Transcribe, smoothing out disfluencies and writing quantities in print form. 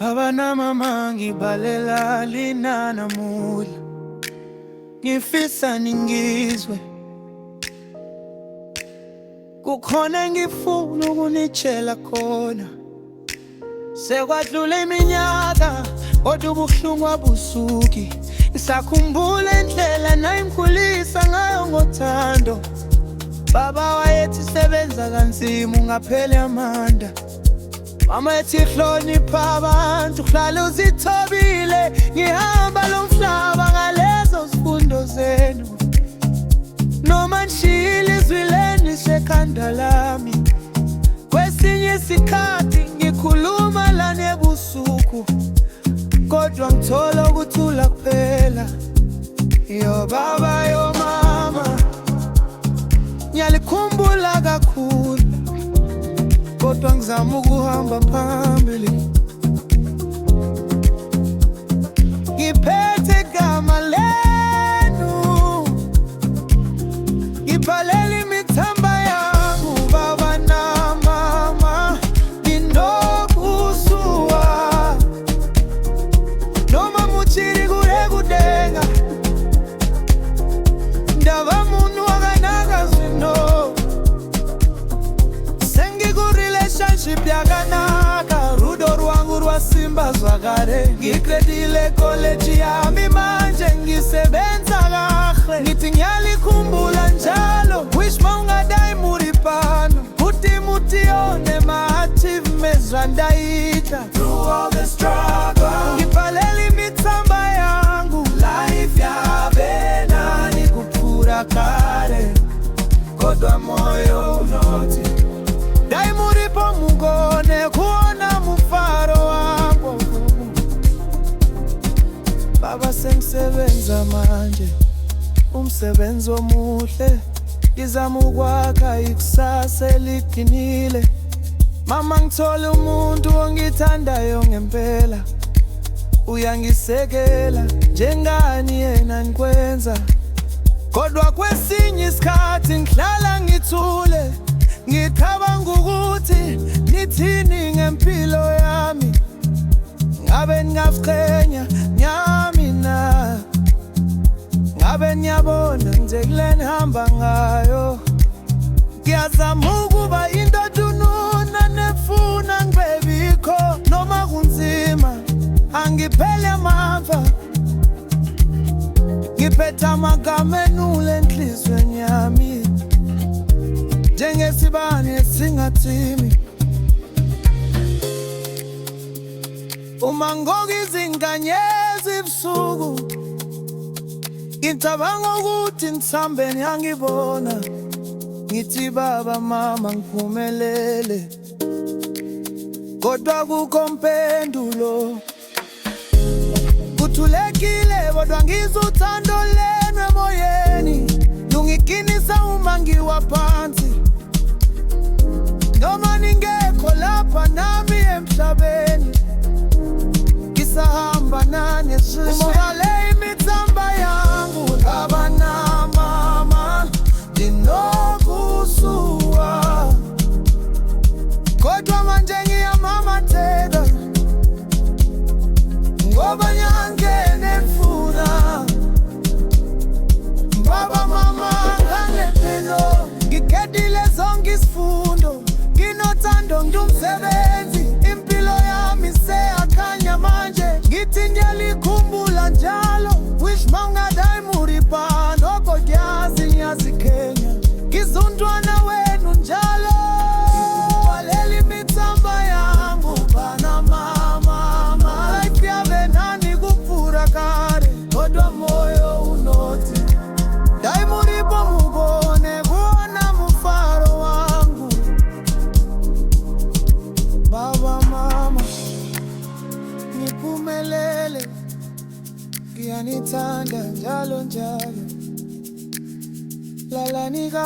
Baba na mama ngibalela lina namuhla, ngifisa ningizwe. Kukhona engifuna ukunitshela khona. Sekwadlula iminyaka kodwa ubuhlungu abusuki. Ngisakhumbula indlela nayimkhulisa ngayo ngothando. Baba wayethi sebenza kanzima ungapheli amandla. Mama ethi hlonipha abantu, hlala uzithobile. Ngihamba lo mhlaba ngalezo zifundo zenu. Noma nishiyile izwi lenu sekhanda lami. Kwesinye isikhathi ngikhuluma lana ebusuku, kodwa ngithola ukuthula kuphela. Yo baba yo mama, ngiyalikhumbula kakhulu, kodwa ngizama ukuhamba phambili. Ngiphethe igama lenu, ngibhalela imithamba yangu. Baba na mama, nginokusuwa noma muchiri kure kudenga. Ndaba muntu wakanaka zwino, relationship yakanaka, rudo rwangu rwasimba zwakare. Ngikredile college yami manje ngisebenza kahle. Ngithi ngiyalikhumbula njalo, wish maungadai muri pano. Uthi mutione ma-achievements randayita. Through all the struggle, ngibhalela imithamba yangu. Life yabe nani kuphura kare, kodwa moyo unoti. Dai muripo mugone kuona mufaro wangu. Baba semsebenza manje, umsebenzi omuhle. Ngizama ukwakha ikusasa eliqinile. Mama ngithola umuntu ongithandayo ngempela. Uyangisekela njengani yena nikwenza. Kodwa kwesinye isikhathi ngihlala ngithule, ngicabanga ukuthi nithini ngempilo yami. Ngabe ngingaziqhenya nyami na, ngabe niyabona nje kule nihamba ngayo. Ngiyazama ukuba indoda ununa nefuna ngibebikho. Noma kunzima angipheli amandla, ngiphethe amagama enule enhlizweni yami. Njengesibane esingathimi, uma ngoku izinkanyezi ebusuku, ngicabanga ukuthi nithambe niyangibona. Ngithi baba mama ngiphumelele, kodwa kukho mpendulo. Kuthulekile kodwa ngizwa uthando lenu emoyeni. Lungiqinisa uma ngiwa phansi, noma ningekho lapha nami emhlabeni. Ngisahamba nani esishale imithamba yangu. Baba na mama, nginokusuwa, kodwa manje ngiyamamatheka, ngoba nyangene mfuna. Baba mama kangephelo, ngikhedile zonke isifundo. Nginothando ngumsebenzi, impilo yami seyakhanya manje. Ngithi ngiyalikhumbula njalo, wish maungadai muri pano. Kodwa ngiyazikhenya, ngizumntwana wenu njalo. Ngibhalela imithamba yangu. Bana mama, life yabe nani kuphura kare, kodwa moyo unoti. Dai muripo mugone kuona mufaro wangu. Baba mama, ngiphumelele, ngiyanithanda njalo njalo. Lala nika